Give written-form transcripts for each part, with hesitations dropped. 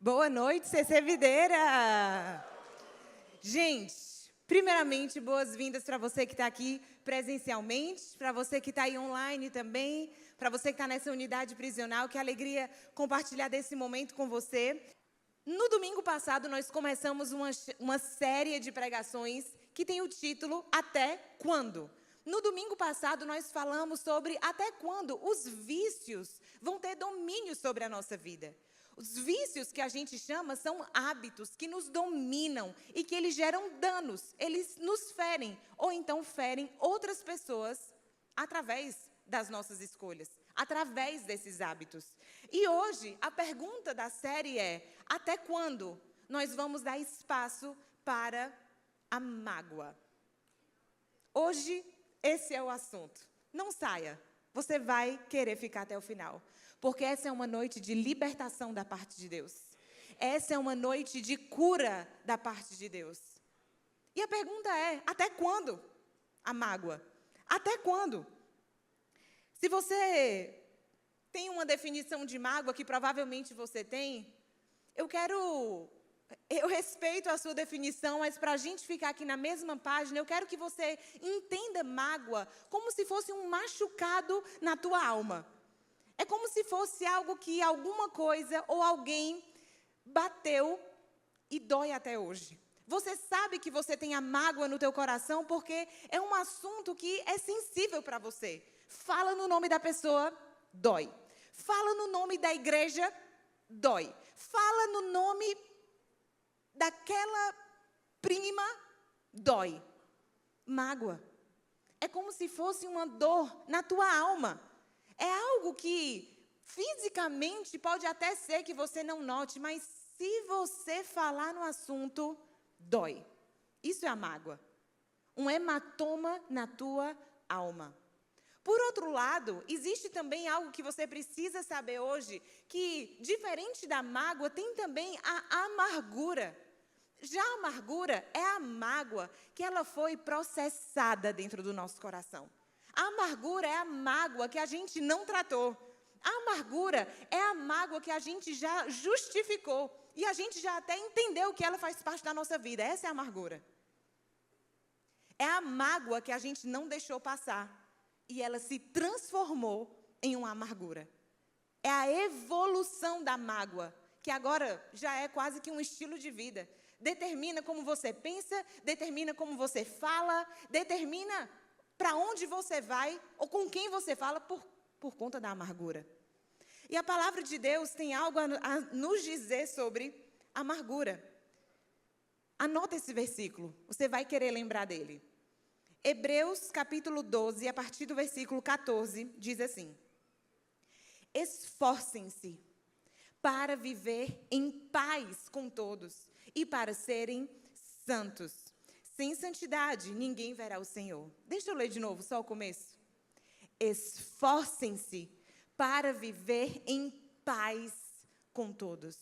Boa noite, CC Videira! Gente, primeiramente, boas-vindas para você que está aqui presencialmente, para você que está aí online também, para você que está nessa unidade prisional, que alegria compartilhar desse momento com você. No domingo passado, nós começamos uma série de pregações que tem o título Até Quando? No domingo passado, nós falamos sobre até quando os vícios vão ter domínio sobre a nossa vida. Os vícios que a gente chama são hábitos que nos dominam e que eles geram danos, eles nos ferem ou então ferem outras pessoas através das nossas escolhas, através desses hábitos. E hoje a pergunta da série é: até quando nós vamos dar espaço para a mágoa? Hoje esse é o assunto. Não saia, você vai querer ficar até o final. Porque essa é uma noite de libertação da parte de Deus. Essa é uma noite de cura da parte de Deus. E a pergunta é: até quando a mágoa? Até quando? Se você tem uma definição de mágoa, que provavelmente você tem, eu respeito a sua definição, mas para a gente ficar aqui na mesma página, eu quero que você entenda mágoa como se fosse um machucado na tua alma. É como se fosse algo que alguma coisa ou alguém bateu e dói até hoje. Você sabe que você tem a mágoa no teu coração porque é um assunto que é sensível para você. Fala no nome da pessoa, dói. Fala no nome da igreja, dói. Fala no nome daquela prima, dói. Mágoa. É como se fosse uma dor na tua alma. É algo que fisicamente pode até ser que você não note, mas se você falar no assunto, dói. Isso é a mágoa. Um hematoma na tua alma. Por outro lado, existe também algo que você precisa saber hoje, que diferente da mágoa, tem também a amargura. Já a amargura é a mágoa que ela foi processada dentro do nosso coração. A amargura é a mágoa que a gente não tratou. A amargura é a mágoa que a gente já justificou. E a gente já até entendeu que ela faz parte da nossa vida. Essa é a amargura. É a mágoa que a gente não deixou passar. E ela se transformou em uma amargura. É a evolução da mágoa, que agora já é quase que um estilo de vida. Determina como você pensa, determina como você fala, determina para onde você vai ou com quem você fala por conta da amargura. E a palavra de Deus tem algo a nos dizer sobre amargura. Anota esse versículo, você vai querer lembrar dele. Hebreus capítulo 12, a partir do versículo 14, diz assim: esforcem-se para viver em paz com todos e para serem santos. Sem santidade, ninguém verá o Senhor. Deixa eu ler de novo, só o começo. Esforcem-se para viver em paz com todos.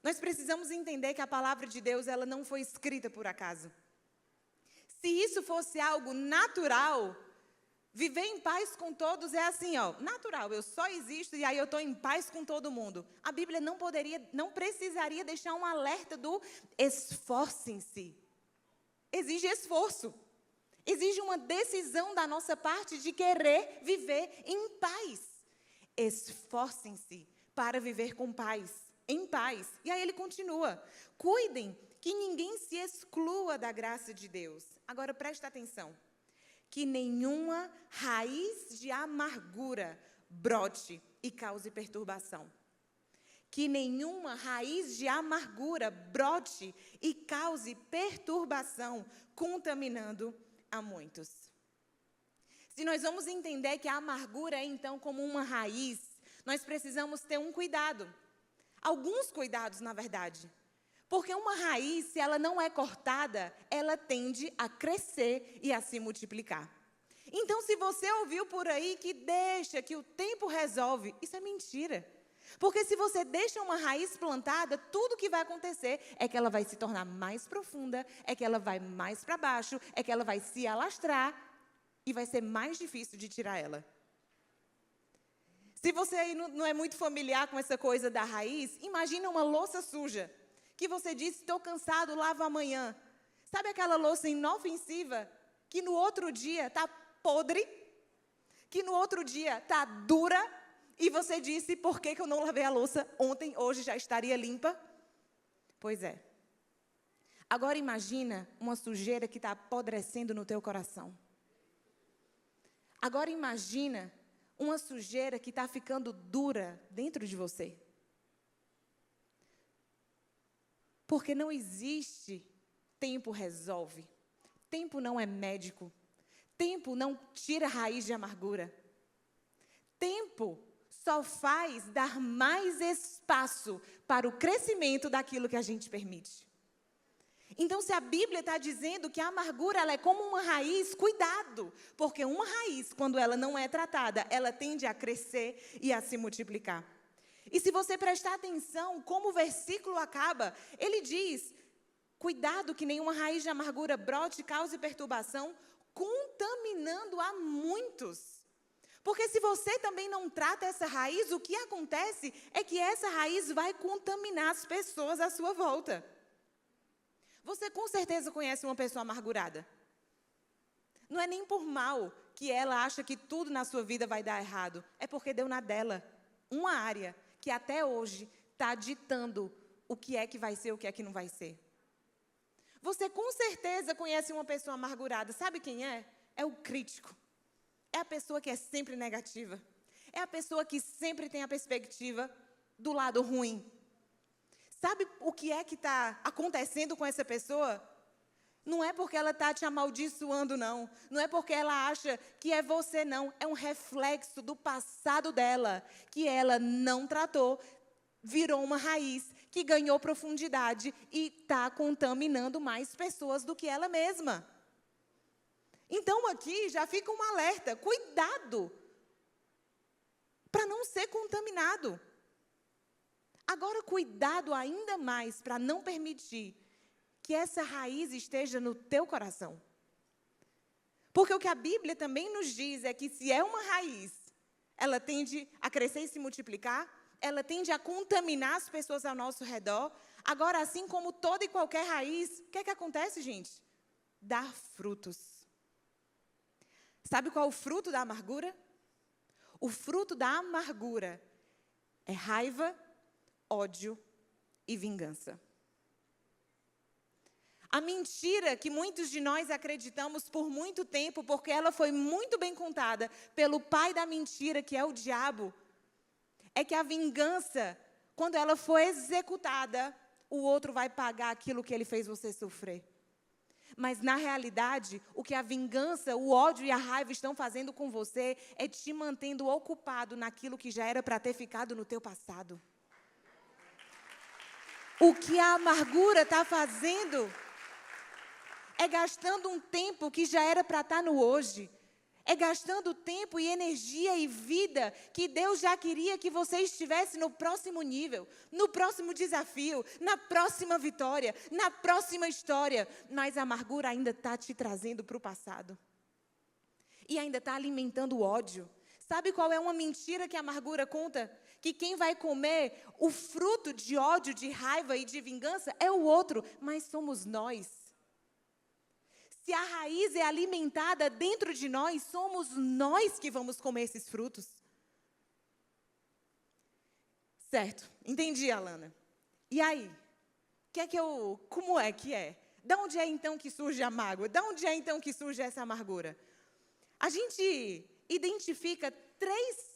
Nós precisamos entender que a palavra de Deus, ela não foi escrita por acaso. Se isso fosse algo natural, viver em paz com todos é assim, natural. Eu só existo e aí eu estou em paz com todo mundo. A Bíblia não precisaria deixar um alerta do esforcem-se. Exige esforço, exige uma decisão da nossa parte de querer viver em paz. Esforcem-se para viver com paz, em paz. E aí ele continua: cuidem que ninguém se exclua da graça de Deus. Agora presta atenção: que nenhuma raiz de amargura brote e cause perturbação. Que nenhuma raiz de amargura brote e cause perturbação, contaminando a muitos. Se nós vamos entender que a amargura é então como uma raiz, nós precisamos ter um cuidado. Alguns cuidados, na verdade. Porque uma raiz, se ela não é cortada, ela tende a crescer e a se multiplicar. Então, se você ouviu por aí que deixa, que o tempo resolve, isso é mentira. Porque se você deixa uma raiz plantada, tudo que vai acontecer é que ela vai se tornar mais profunda, é que ela vai mais para baixo, é que ela vai se alastrar e vai ser mais difícil de tirar ela. Se você aí não é muito familiar com essa coisa da raiz, imagina uma louça suja, que você diz, estou cansado, lavo amanhã. Sabe aquela louça inofensiva, que no outro dia está podre, que no outro dia está dura, e você disse, por que eu não lavei a louça ontem, hoje já estaria limpa? Pois é. Agora imagina uma sujeira que está apodrecendo no teu coração. Agora imagina uma sujeira que está ficando dura dentro de você. Porque não existe tempo resolve. Tempo não é médico. Tempo não tira a raiz de amargura. Tempo só faz dar mais espaço para o crescimento daquilo que a gente permite. Então, se a Bíblia está dizendo que a amargura ela é como uma raiz, cuidado, porque uma raiz, quando ela não é tratada, ela tende a crescer e a se multiplicar. E se você prestar atenção, como o versículo acaba, ele diz, cuidado que nenhuma raiz de amargura brote e cause perturbação, contaminando a muitos. Porque se você também não trata essa raiz, o que acontece é que essa raiz vai contaminar as pessoas à sua volta. Você com certeza conhece uma pessoa amargurada. Não é nem por mal que ela acha que tudo na sua vida vai dar errado. É porque deu na dela uma área que até hoje está ditando o que é que vai ser, o que é que não vai ser. Você com certeza conhece uma pessoa amargurada. Sabe quem é? É o crítico. É a pessoa que é sempre negativa. É a pessoa que sempre tem a perspectiva do lado ruim. Sabe o que é que está acontecendo com essa pessoa? Não é porque ela está te amaldiçoando, não. Não é porque ela acha que é você, não. É um reflexo do passado dela, que ela não tratou, virou uma raiz, que ganhou profundidade e está contaminando mais pessoas do que ela mesma. Então, aqui já fica um alerta. Cuidado para não ser contaminado. Agora, cuidado ainda mais para não permitir que essa raiz esteja no teu coração. Porque o que a Bíblia também nos diz é que se é uma raiz, ela tende a crescer e se multiplicar, ela tende a contaminar as pessoas ao nosso redor. Agora, assim como toda e qualquer raiz, o que é que acontece, gente? Dar frutos. Sabe qual é o fruto da amargura? O fruto da amargura é raiva, ódio e vingança. A mentira que muitos de nós acreditamos por muito tempo, porque ela foi muito bem contada pelo pai da mentira, que é o diabo, é que a vingança, quando ela for executada, o outro vai pagar aquilo que ele fez você sofrer. Mas, na realidade, o que a vingança, o ódio e a raiva estão fazendo com você é te mantendo ocupado naquilo que já era para ter ficado no teu passado. O que a amargura está fazendo é gastando um tempo que já era para estar no hoje. É gastando tempo e energia e vida que Deus já queria que você estivesse no próximo nível, no próximo desafio, na próxima vitória, na próxima história. Mas a amargura ainda está te trazendo para o passado. E ainda está alimentando o ódio. Sabe qual é uma mentira que a amargura conta? Que quem vai comer o fruto de ódio, de raiva e de vingança é o outro, mas somos nós. Se a raiz é alimentada dentro de nós, somos nós que vamos comer esses frutos. Certo, entendi, Alana. E aí? Como é que é? De onde é então que surge a mágoa? De onde é então que surge essa amargura? A gente identifica três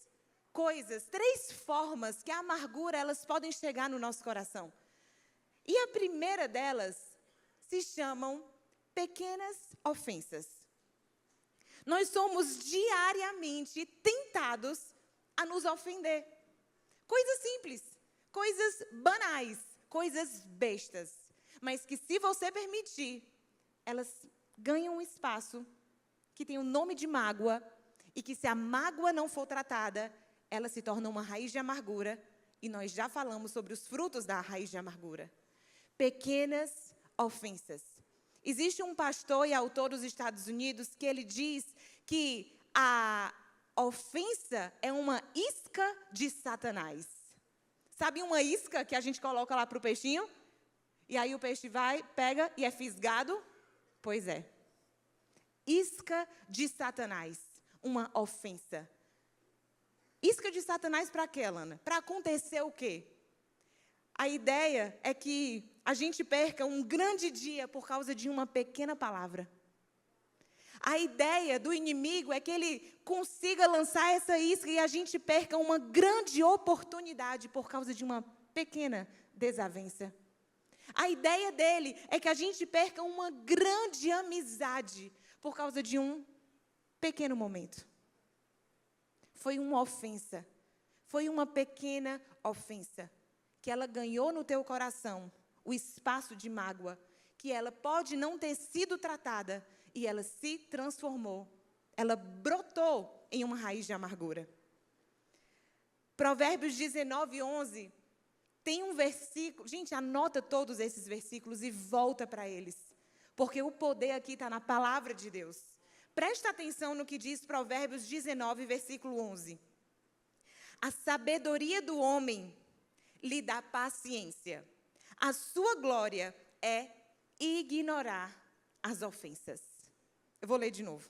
formas que a amargura elas podem chegar no nosso coração. E a primeira delas se chamam pequenas ofensas. Nós somos diariamente tentados a nos ofender. Coisas simples, coisas banais, coisas bestas. Mas que se você permitir, elas ganham um espaço que tem o nome de mágoa e que se a mágoa não for tratada, ela se torna uma raiz de amargura. E nós já falamos sobre os frutos da raiz de amargura. Pequenas ofensas. Existe um pastor e autor dos Estados Unidos que ele diz que a ofensa é uma isca de Satanás. Sabe uma isca que a gente coloca lá para o peixinho? E aí o peixe vai, pega e é fisgado? Pois é. Isca de Satanás, uma ofensa. Isca de Satanás para quê, Alana? Para acontecer o quê? A ideia é que a gente perca um grande dia por causa de uma pequena palavra. A ideia do inimigo é que ele consiga lançar essa isca e a gente perca uma grande oportunidade por causa de uma pequena desavença. A ideia dele é que a gente perca uma grande amizade por causa de um pequeno momento. Foi uma ofensa. Foi uma pequena ofensa que ela ganhou no teu coração o espaço de mágoa, que ela pode não ter sido tratada, e ela se transformou, ela brotou em uma raiz de amargura. Provérbios 19:11, tem um versículo, gente, anota todos esses versículos e volta para eles, porque o poder aqui está na palavra de Deus. Presta atenção no que diz Provérbios 19, versículo 11. A sabedoria do homem lhe dá paciência, a sua glória é ignorar as ofensas. Eu vou ler de novo.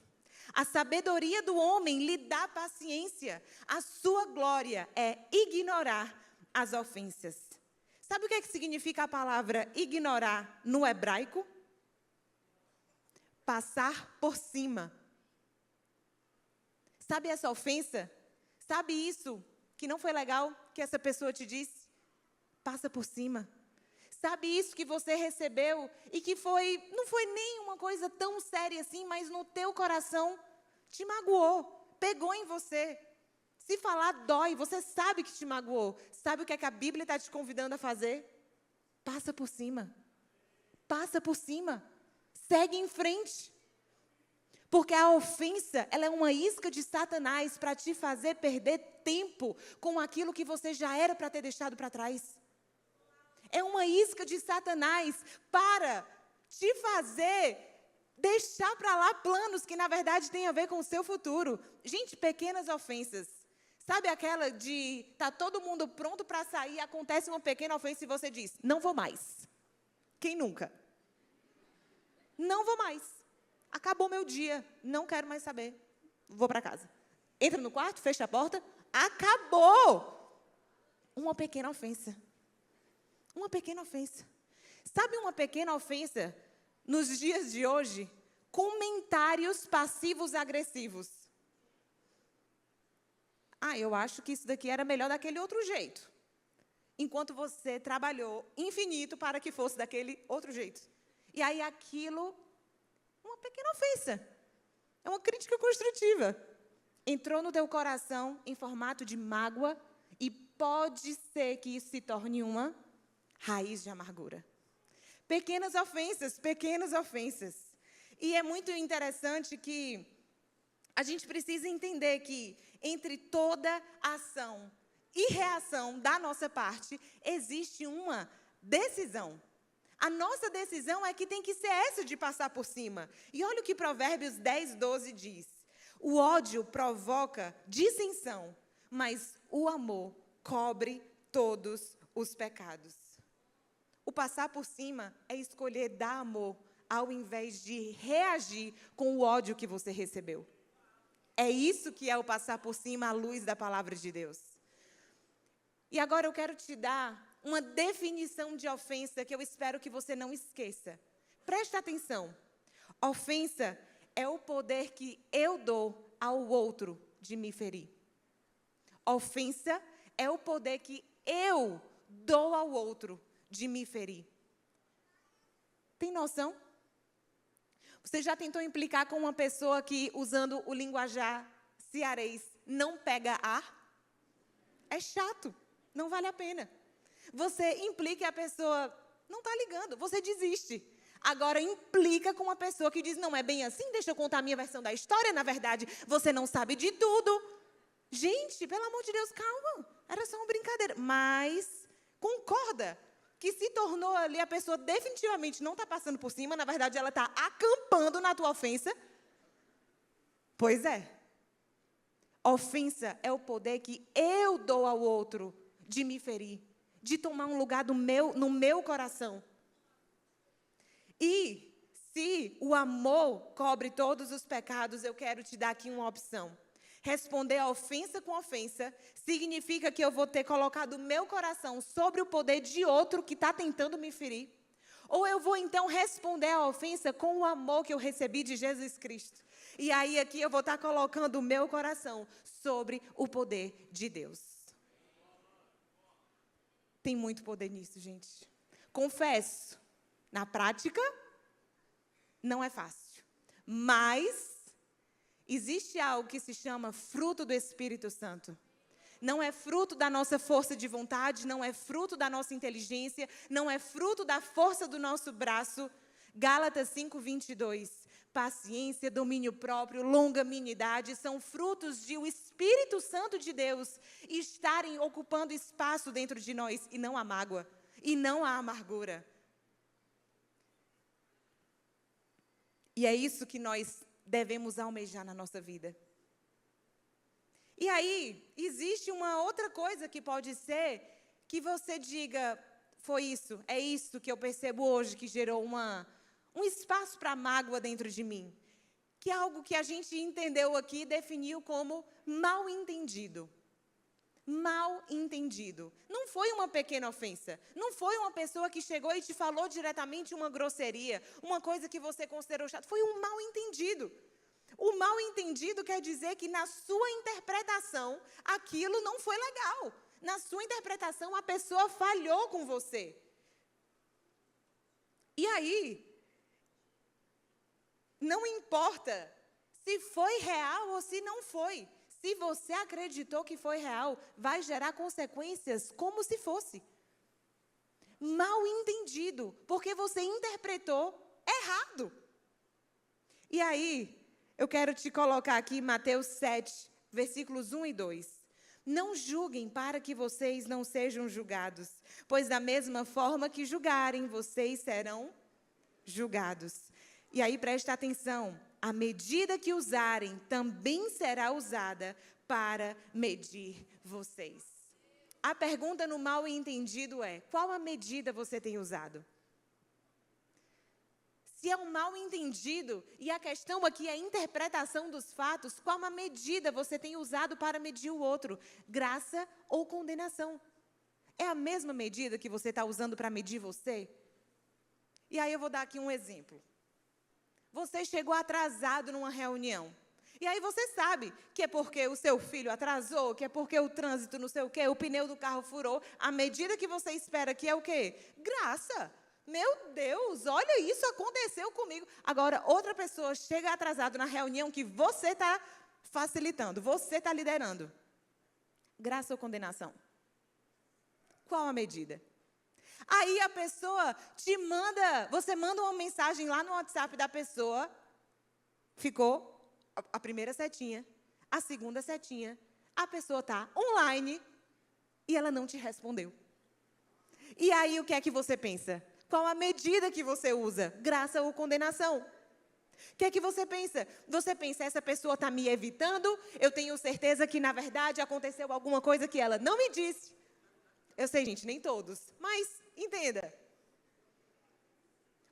A sabedoria do homem lhe dá paciência. A sua glória é ignorar as ofensas. Sabe o que significa a palavra ignorar no hebraico? Passar por cima. Sabe essa ofensa? Sabe isso que não foi legal que essa pessoa te disse? Passa por cima. Sabe isso que você recebeu e que não foi nem uma coisa tão séria assim, mas no teu coração te magoou, pegou em você. Se falar dói, você sabe que te magoou. Sabe o que é que a Bíblia está te convidando a fazer? Passa por cima. Passa por cima. Segue em frente. Porque a ofensa, ela é uma isca de Satanás para te fazer perder tempo com aquilo que você já era para ter deixado para trás. É uma isca de Satanás para te fazer deixar para lá planos que, na verdade, têm a ver com o seu futuro. Gente, pequenas ofensas. Sabe aquela de tá todo mundo pronto para sair, acontece uma pequena ofensa e você diz, não vou mais. Quem nunca? Não vou mais. Acabou meu dia, não quero mais saber. Vou para casa. Entra no quarto, fecha a porta, acabou. Uma pequena ofensa. Uma pequena ofensa. Sabe uma pequena ofensa, nos dias de hoje? Comentários passivos agressivos. Eu acho que isso daqui era melhor daquele outro jeito. Enquanto você trabalhou infinito para que fosse daquele outro jeito. E aí aquilo, uma pequena ofensa. É uma crítica construtiva. Entrou no teu coração em formato de mágoa e pode ser que isso se torne uma raiz de amargura. Pequenas ofensas, pequenas ofensas. E é muito interessante que a gente precisa entender que entre toda ação e reação da nossa parte, existe uma decisão. A nossa decisão é que tem que ser essa de passar por cima. E olha o que Provérbios 10:12 diz. O ódio provoca dissensão, mas o amor cobre todos os pecados. O passar por cima é escolher dar amor, ao invés de reagir com o ódio que você recebeu. É isso que é o passar por cima à luz da palavra de Deus. E agora eu quero te dar uma definição de ofensa que eu espero que você não esqueça. Presta atenção. Ofensa é o poder que eu dou ao outro de me ferir. Ofensa é o poder que eu dou ao outro de me ferir. Tem noção? Você já tentou implicar com uma pessoa que, usando o linguajar cearês, não pega ar? É chato, não vale a pena. Você implica e a pessoa não está ligando, você desiste. Agora, implica com uma pessoa que diz, não é bem assim, deixa eu contar a minha versão da história, na verdade, você não sabe de tudo. Gente, pelo amor de Deus, calma, era só uma brincadeira. Mas, concorda que se tornou ali, a pessoa definitivamente não está passando por cima, na verdade, ela está acampando na tua ofensa? Pois é. Ofensa é o poder que eu dou ao outro de me ferir, de tomar um lugar no meu coração. E se o amor cobre todos os pecados, eu quero te dar aqui uma opção. Responder a ofensa com ofensa significa que eu vou ter colocado o meu coração sobre o poder de outro que está tentando me ferir. Ou eu vou então responder a ofensa com o amor que eu recebi de Jesus Cristo. E aí aqui eu vou estar colocando o meu coração sobre o poder de Deus. Tem muito poder nisso, gente. Confesso, na prática, não é fácil. Mas existe algo que se chama fruto do Espírito Santo. Não é fruto da nossa força de vontade, não é fruto da nossa inteligência, não é fruto da força do nosso braço. Gálatas 5:22. Paciência, domínio próprio, longanimidade são frutos de o Espírito Santo de Deus estarem ocupando espaço dentro de nós, e não a mágoa, e não a amargura. E é isso que nós devemos almejar na nossa vida. E aí, existe uma outra coisa que pode ser que você diga, foi isso, é isso que eu percebo hoje que gerou um espaço para mágoa dentro de mim. Que é algo que a gente entendeu aqui, definiu como mal entendido. Mal entendido. Não foi uma pequena ofensa. Não foi uma pessoa que chegou e te falou diretamente uma grosseria, uma coisa que você considerou chata. Foi um mal entendido. O mal entendido quer dizer que na sua interpretação, aquilo não foi legal. Na sua interpretação, a pessoa falhou com você. E aí, não importa se foi real ou se não foi. Se você acreditou que foi real, vai gerar consequências como se fosse. Mal entendido, porque você interpretou errado. E aí, eu quero te colocar aqui Mateus 7, versículos 1 e 2. Não julguem para que vocês não sejam julgados, pois da mesma forma que julgarem, vocês serão julgados. E aí, presta atenção, a medida que usarem também será usada para medir vocês. A pergunta no mal entendido é, qual a medida você tem usado? Se é um mal entendido, e a questão aqui é a interpretação dos fatos, qual a medida você tem usado para medir o outro? Graça ou condenação? É a mesma medida que você está usando para medir você? E aí eu vou dar aqui um exemplo. Você chegou atrasado numa reunião. E aí você sabe que é porque o seu filho atrasou, que é porque o trânsito não sei o quê, o pneu do carro furou. A medida que você espera que é o quê? Graça. Meu Deus, olha, isso aconteceu comigo. Agora, outra pessoa chega atrasado na reunião que você está facilitando, você está liderando. Graça ou condenação? Qual a medida? Aí a pessoa você manda uma mensagem lá no WhatsApp da pessoa, ficou a primeira setinha, a segunda setinha, a pessoa está online e ela não te respondeu. E aí o que é que você pensa? Qual a medida que você usa? Graça ou condenação? O que é que você pensa? Você pensa, essa pessoa está me evitando, eu tenho certeza que, na verdade, aconteceu alguma coisa que ela não me disse. Eu sei, gente, nem todos, mas entenda.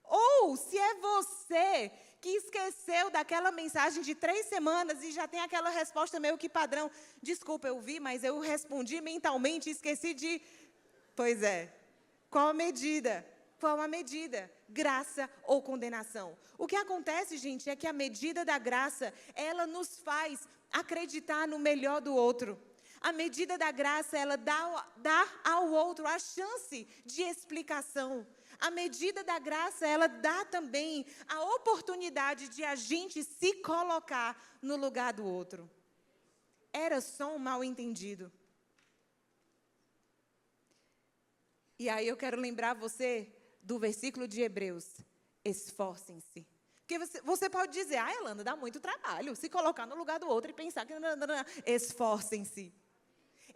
Ou se é você que esqueceu daquela mensagem de 3 semanas e já tem aquela resposta meio que padrão. Desculpa, eu vi, mas eu respondi mentalmente e esqueci de... Pois é. Qual a medida? Qual a medida? Graça ou condenação? O que acontece, gente, é que a medida da graça, ela nos faz acreditar no melhor do outro. A medida da graça, ela dá ao outro a chance de explicação. A medida da graça, ela dá também a oportunidade de a gente se colocar no lugar do outro. Era só um mal entendido. E aí eu quero lembrar você do versículo de Hebreus. Esforcem-se. Porque você pode dizer, Elana, dá muito trabalho se colocar no lugar do outro e pensar que... Esforcem-se.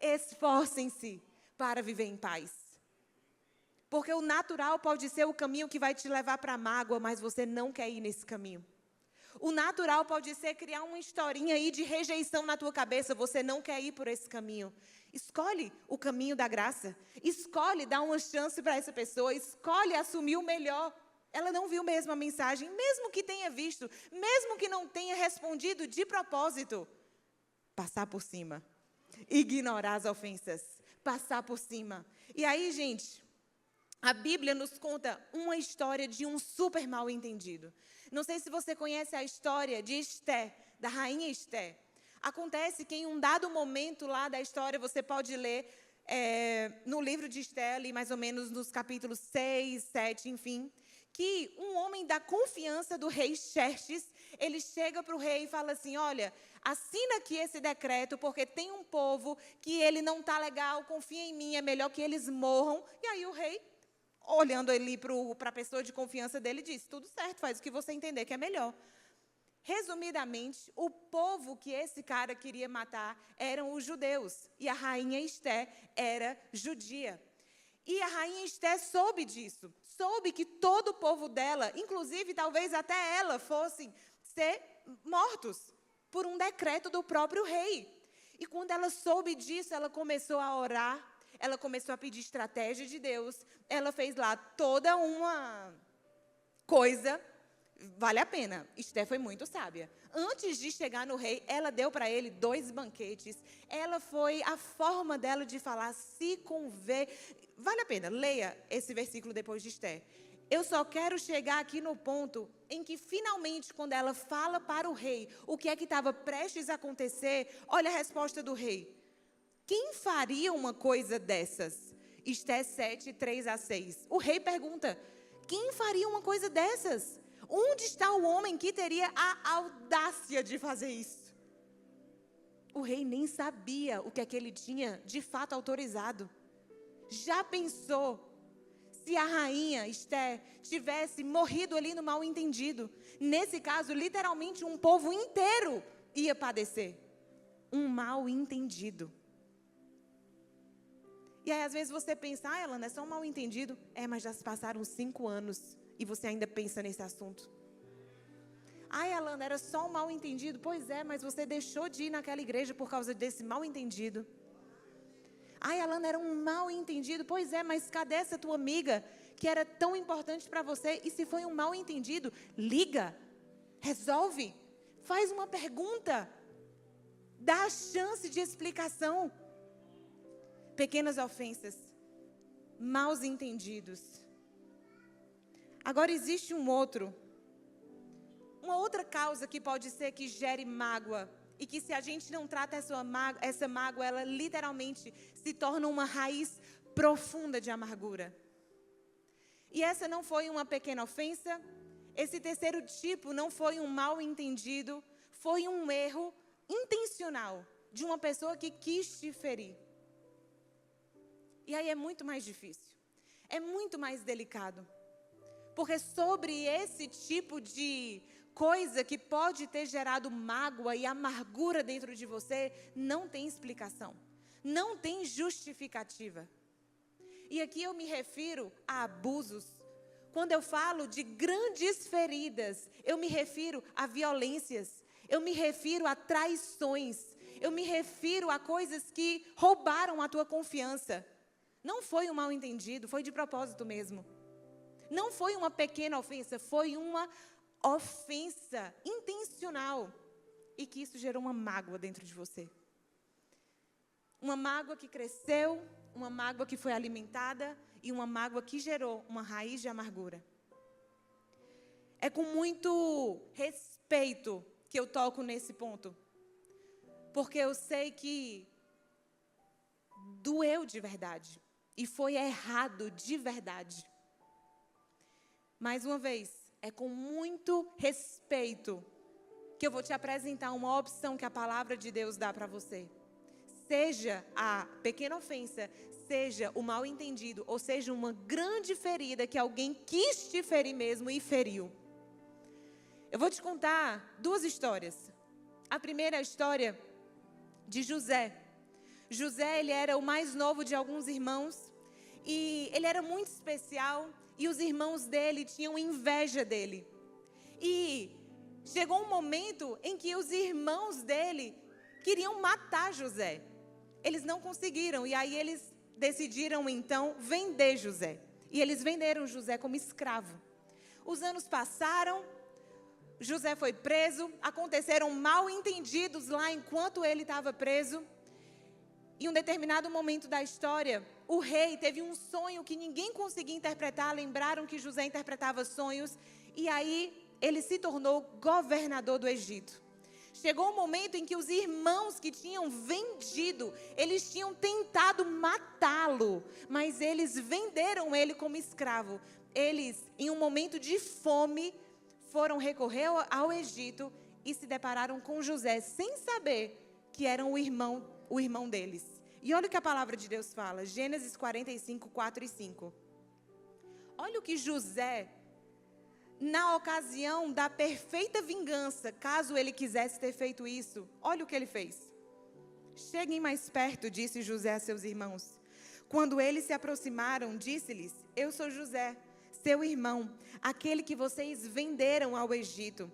Esforcem-se para viver em paz. Porque o natural pode ser o caminho que vai te levar para a mágoa, mas você não quer ir nesse caminho. O natural pode ser criar uma historinha aí de rejeição na tua cabeça. Você não quer ir por esse caminho. Escolhe o caminho da graça. Escolhe dar uma chance para essa pessoa. Escolhe assumir o melhor. Ela não viu mesmo a mensagem, mesmo que tenha visto, mesmo que não tenha respondido de propósito. Passar por cima. Ignorar as ofensas. Passar por cima. E aí, gente, a Bíblia nos conta uma história de um super mal entendido. Não sei se você conhece a história de Esté, da rainha Esté. Acontece que em um dado momento lá da história, você pode ler no livro de Esté, ali mais ou menos nos capítulos 6, 7, enfim, que um homem da confiança do rei Xerxes, ele chega para o rei e fala assim, olha, assina aqui esse decreto, porque tem um povo que ele não está legal, confia em mim, é melhor que eles morram. E aí o rei, olhando ali para a pessoa de confiança dele, disse, tudo certo, faz o que você entender que é melhor. Resumidamente, o povo que esse cara queria matar eram os judeus. E a rainha Esté era judia. E a rainha Esté soube disso. Soube que todo o povo dela, inclusive talvez até ela, fossem ser mortos por um decreto do próprio rei. E quando ela soube disso, ela começou a orar. Ela começou a pedir estratégia de Deus. Ela fez lá toda uma coisa. Vale a pena. Esté foi muito sábia. Antes de chegar no rei, ela deu para ele 2 banquetes. Ela foi a forma dela de falar, se conver. Vale a pena. Leia esse versículo depois de Esté. Eu só quero chegar aqui no ponto em que, finalmente, quando ela fala para o rei o que é que estava prestes a acontecer, olha a resposta do rei. Quem faria uma coisa dessas? Esté 7, 3 a 6. O rei pergunta, quem faria uma coisa dessas? Onde está o homem que teria a audácia de fazer isso? O rei nem sabia o que é que ele tinha de fato autorizado. Já pensou se a rainha Esté tivesse morrido ali no mal entendido? Nesse caso, literalmente um povo inteiro ia padecer. Um mal entendido. E aí às vezes você pensa, Elana, é só um mal entendido. Mas já se passaram 5 anos e você ainda pensa nesse assunto. Elana, era só um mal entendido. Pois é, mas você deixou de ir naquela igreja por causa desse mal entendido. Elana, era um mal entendido. Pois é, mas cadê essa tua amiga que era tão importante para você? E se foi um mal entendido, liga, resolve, faz uma pergunta, dá a chance de explicação. Pequenas ofensas, maus entendidos. Agora existe uma outra causa que pode ser que gere mágoa. E que se a gente não trata essa mágoa, ela literalmente se torna uma raiz profunda de amargura. E essa não foi uma pequena ofensa. Esse terceiro tipo não foi um mal entendido. Foi um erro intencional de uma pessoa que quis te ferir. E aí é muito mais difícil. É muito mais delicado. Porque sobre esse tipo de coisa que pode ter gerado mágoa e amargura dentro de você, não tem explicação. Não tem justificativa. E aqui eu me refiro a abusos. Quando eu falo de grandes feridas, eu me refiro a violências. Eu me refiro a traições. Eu me refiro a coisas que roubaram a tua confiança. Não foi um mal entendido, foi de propósito mesmo. Não foi uma pequena ofensa, foi uma ofensa intencional. E que isso gerou uma mágoa dentro de você. Uma mágoa que cresceu, uma mágoa que foi alimentada e uma mágoa que gerou uma raiz de amargura. É com muito respeito que eu toco nesse ponto. Porque eu sei que doeu de verdade. E foi errado de verdade. Mais uma vez, é com muito respeito que eu vou te apresentar uma opção que a palavra de Deus dá para você. Seja a pequena ofensa, seja o mal entendido, ou seja uma grande ferida que alguém quis te ferir mesmo e feriu. Eu vou te contar 2 histórias. A primeira é a história de José. José, ele era o mais novo de alguns irmãos e ele era muito especial e os irmãos dele tinham inveja dele. E chegou um momento em que os irmãos dele queriam matar José. Eles não conseguiram, e aí eles decidiram então vender José. E eles venderam José como escravo. Os anos passaram, José foi preso, aconteceram mal entendidos lá enquanto ele estava preso. Em um determinado momento da história, o rei teve um sonho que ninguém conseguia interpretar. Lembraram que José interpretava sonhos. E aí ele se tornou governador do Egito. Chegou um momento em que os irmãos que tinham vendido, eles tinham tentado matá-lo, mas eles venderam ele como escravo. Eles, em um momento de fome, foram recorrer ao Egito e se depararam com José, sem saber que era o irmão deles. E olha o que a palavra de Deus fala, Gênesis 45, 4 e 5. Olha o que José, na ocasião da perfeita vingança, caso ele quisesse ter feito isso, olha o que ele fez. Cheguem mais perto, disse José a seus irmãos. Quando eles se aproximaram, disse-lhes, eu sou José, seu irmão, aquele que vocês venderam ao Egito.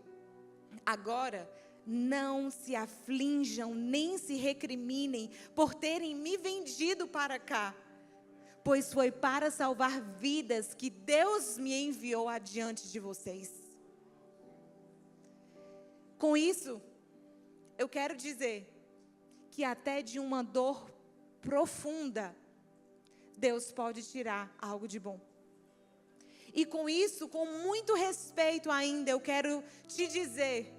Agora, não se aflinjam, nem se recriminem por terem me vendido para cá, pois foi para salvar vidas que Deus me enviou adiante de vocês. Com isso, eu quero dizer que até de uma dor profunda, Deus pode tirar algo de bom. E com isso, com muito respeito ainda, eu quero te dizer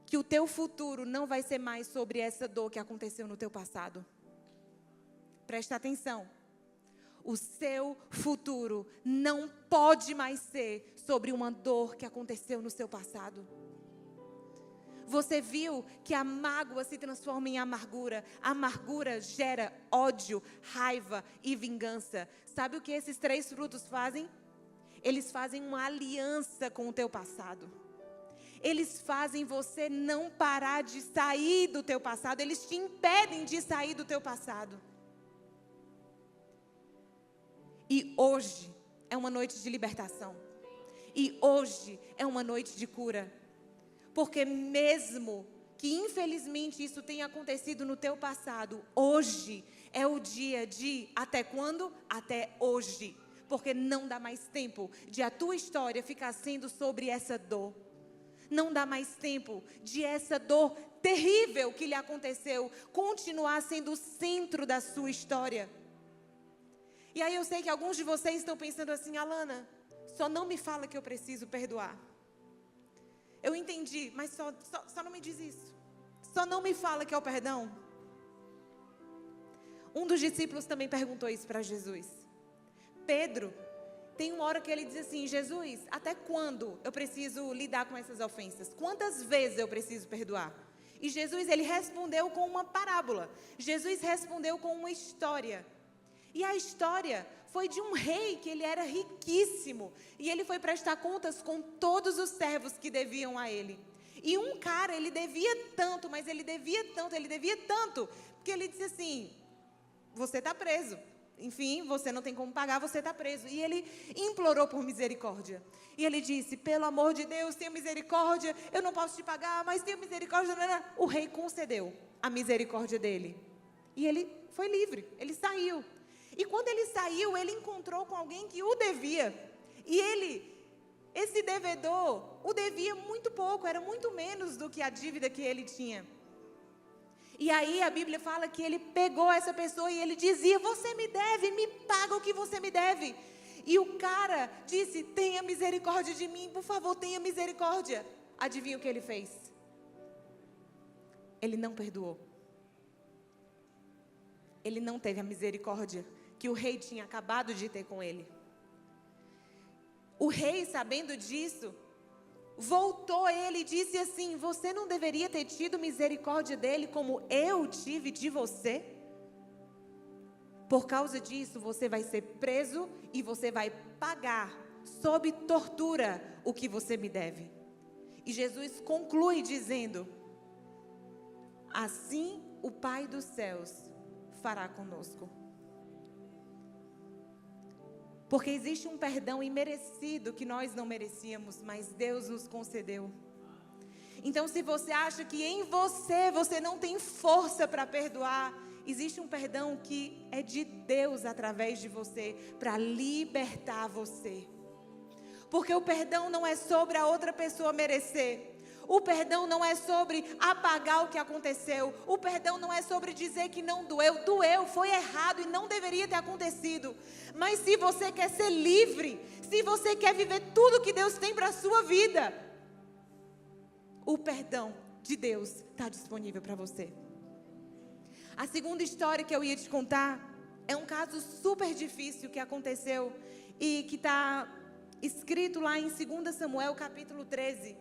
que o teu futuro não vai ser mais sobre essa dor que aconteceu no teu passado. Presta atenção. O seu futuro não pode mais ser sobre uma dor que aconteceu no seu passado. Você viu que a mágoa se transforma em amargura. A amargura gera ódio, raiva e vingança. Sabe o que esses três frutos fazem? Eles fazem uma aliança com o teu passado. Eles fazem você não parar de sair do teu passado. Eles te impedem de sair do teu passado. E hoje é uma noite de libertação. E hoje é uma noite de cura. Porque mesmo que infelizmente isso tenha acontecido no teu passado, hoje é o dia de até quando? Até hoje. Porque não dá mais tempo de a tua história ficar sendo sobre essa dor. Não dá mais tempo de essa dor terrível que lhe aconteceu continuar sendo o centro da sua história. E aí eu sei que alguns de vocês estão pensando assim, Alana, só não me fala que eu preciso perdoar. Eu entendi, mas só não me diz isso. Só não me fala que é o perdão. Um dos discípulos também perguntou isso para Jesus. Pedro, tem uma hora que ele diz assim, Jesus, até quando eu preciso lidar com essas ofensas? Quantas vezes eu preciso perdoar? E Jesus, ele respondeu com uma parábola. Jesus respondeu com uma história. E a história foi de um rei que ele era riquíssimo. E ele foi prestar contas com todos os servos que deviam a ele. E um cara, ele devia tanto, mas ele devia tanto, que ele disse assim, você está preso. Enfim, você não tem como pagar, você está preso. E ele implorou por misericórdia. E ele disse, pelo amor de Deus, tenha misericórdia, eu não posso te pagar, mas tenha misericórdia. O rei concedeu a misericórdia dele. E ele foi livre, ele saiu. E quando ele saiu, ele encontrou com alguém que o devia. E esse devedor, o devia muito pouco, era muito menos do que a dívida que ele tinha. E aí a Bíblia fala que ele pegou essa pessoa e ele dizia, você me deve, me paga o que você me deve. E o cara disse, tenha misericórdia de mim, por favor, tenha misericórdia. Adivinha o que ele fez? Ele não perdoou. Ele não teve a misericórdia que o rei tinha acabado de ter com ele. O rei, sabendo disso, voltou a ele e disse assim, você não deveria ter tido misericórdia dele como eu tive de você? Por causa disso, você vai ser preso e você vai pagar, sob tortura, o que você me deve. E Jesus conclui dizendo, assim o Pai dos céus fará conosco. Porque existe um perdão imerecido que nós não merecíamos, mas Deus nos concedeu. Então, se você acha que em você não tem força para perdoar, existe um perdão que é de Deus através de você, para libertar você. Porque o perdão não é sobre a outra pessoa merecer. O perdão não é sobre apagar o que aconteceu. O perdão não é sobre dizer que não doeu. Doeu, foi errado e não deveria ter acontecido. Mas se você quer ser livre, se você quer viver tudo que Deus tem para a sua vida, o perdão de Deus está disponível para você. A segunda história que eu ia te contar é um caso super difícil que aconteceu e que está escrito lá em 2 Samuel capítulo 13,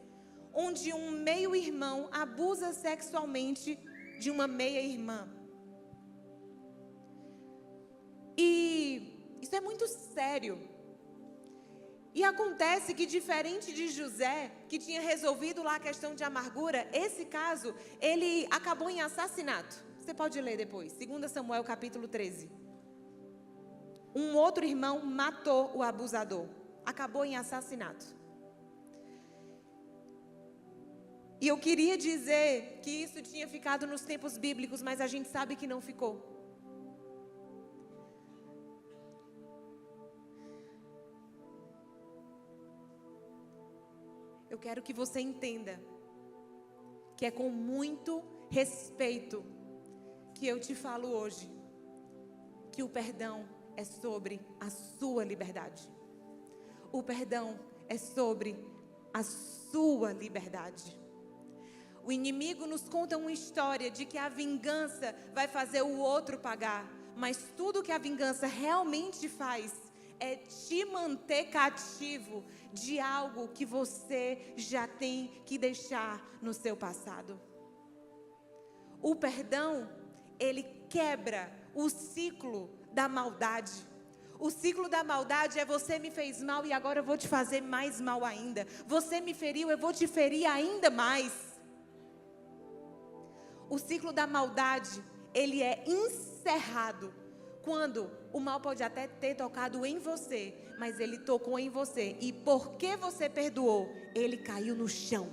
onde um meio-irmão abusa sexualmente de uma meia-irmã. E isso é muito sério. E acontece que, diferente de José, que tinha resolvido lá a questão de amargura, esse caso, ele acabou em assassinato. Você pode ler depois, 2 Samuel capítulo 13. Um outro irmão matou o abusador. Acabou em assassinato. E eu queria dizer que isso tinha ficado nos tempos bíblicos, mas a gente sabe que não ficou. Eu quero que você entenda que é com muito respeito que eu te falo hoje, que o perdão é sobre a sua liberdade. O perdão é sobre a sua liberdade. O inimigo nos conta uma história de que a vingança vai fazer o outro pagar. Mas tudo que a vingança realmente faz é te manter cativo de algo que você já tem que deixar no seu passado. O perdão, ele quebra o ciclo da maldade. O ciclo da maldade é: você me fez mal e agora eu vou te fazer mais mal ainda. Você me feriu, eu vou te ferir ainda mais. O ciclo da maldade, ele é encerrado quando o mal pode até ter tocado em você, mas ele tocou em você. E porque você perdoou, ele caiu no chão.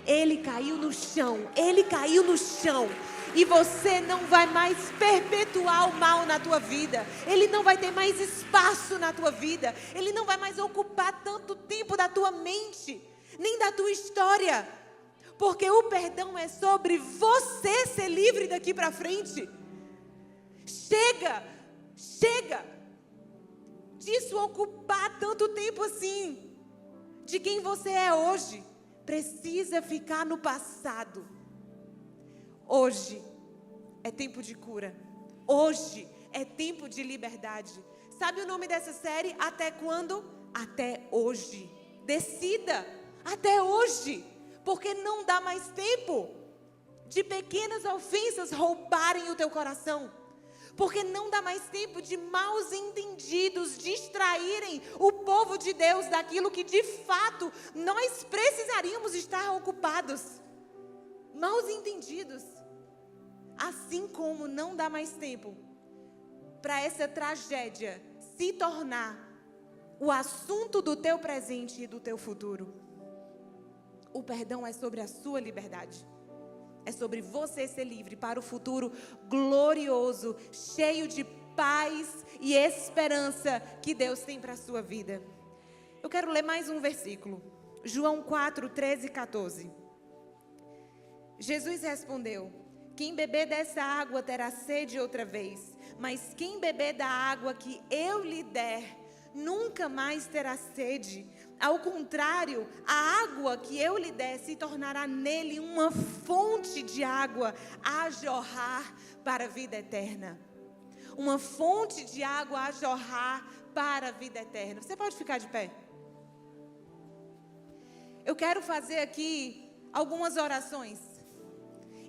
Ele caiu no chão. Ele caiu no chão. E você não vai mais perpetuar o mal na tua vida. Ele não vai ter mais espaço na tua vida. Ele não vai mais ocupar tanto tempo da tua mente, nem da tua história. Porque o perdão é sobre você ser livre daqui para frente. Chega disso ocupar tanto tempo assim, de quem você é hoje. Precisa ficar no passado. Hoje é tempo de cura. Hoje é tempo de liberdade. Sabe o nome dessa série? Até quando? Até hoje. Decida. Até hoje. Porque não dá mais tempo de pequenas ofensas roubarem o teu coração. Porque não dá mais tempo de maus entendidos distraírem o povo de Deus daquilo que de fato nós precisaríamos estar ocupados. Maus entendidos. Assim como não dá mais tempo para essa tragédia se tornar o assunto do teu presente e do teu futuro. O perdão é sobre a sua liberdade. É sobre você ser livre para o futuro glorioso, cheio de paz e esperança que Deus tem para a sua vida. Eu quero ler mais um versículo. João 4, 13 e 14. Jesus respondeu: quem beber dessa água terá sede outra vez, mas quem beber da água que eu lhe der, nunca mais terá sede. Ao contrário, a água que eu lhe der se tornará nele uma fonte de água a jorrar para a vida eterna. Uma fonte de água a jorrar para a vida eterna. Você pode ficar de pé? Eu quero fazer aqui algumas orações.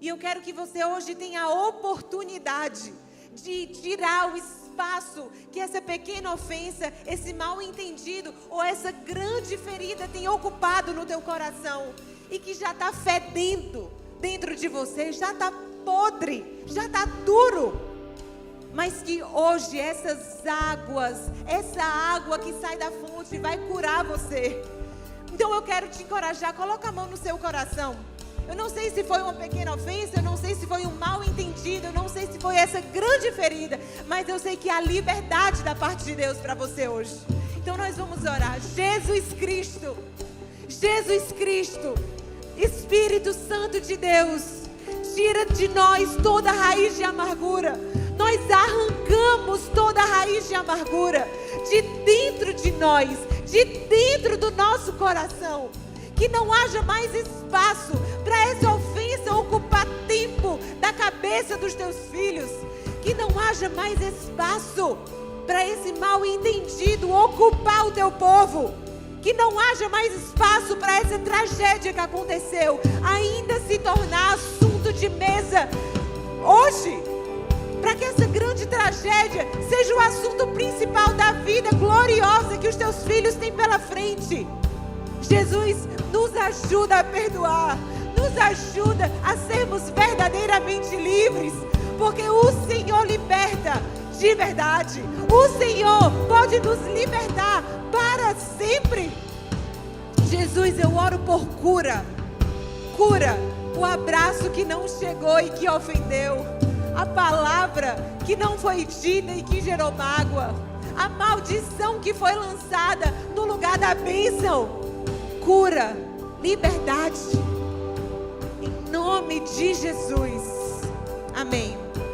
E eu quero que você hoje tenha a oportunidade de tirar o espaço que essa pequena ofensa, esse mal entendido ou essa grande ferida tem ocupado no teu coração e que já está fedendo dentro de você, já está podre, já está duro. mas que hoje essa água que sai da fonte vai curar você. Então eu quero te encorajar, coloca a mão no seu coração. Eu não sei se foi uma pequena ofensa, eu não sei se foi um mal entendido, eu não sei se foi essa grande ferida, mas eu sei que há liberdade da parte de Deus para você hoje. Então nós vamos orar. Jesus Cristo, Espírito Santo de Deus, tira de nós toda raiz de amargura. Nós arrancamos toda raiz de amargura de dentro de nós, de dentro do nosso coração. Que não haja mais espaço para essa ofensa ocupar tempo da cabeça dos teus filhos. Que não haja mais espaço para esse mal entendido ocupar o teu povo. Que não haja mais espaço para essa tragédia que aconteceu ainda se tornar assunto de mesa hoje. Para que essa grande tragédia seja o assunto principal da vida gloriosa que os teus filhos têm pela frente. Jesus, nos ajuda a perdoar, nos ajuda a sermos verdadeiramente livres, porque o Senhor liberta de verdade. O Senhor pode nos libertar para sempre. Jesus, eu oro por cura, o abraço que não chegou e que ofendeu, a palavra que não foi dita e que gerou mágoa, a maldição que foi lançada no lugar da bênção. Cura, liberdade, em nome de Jesus. Amém.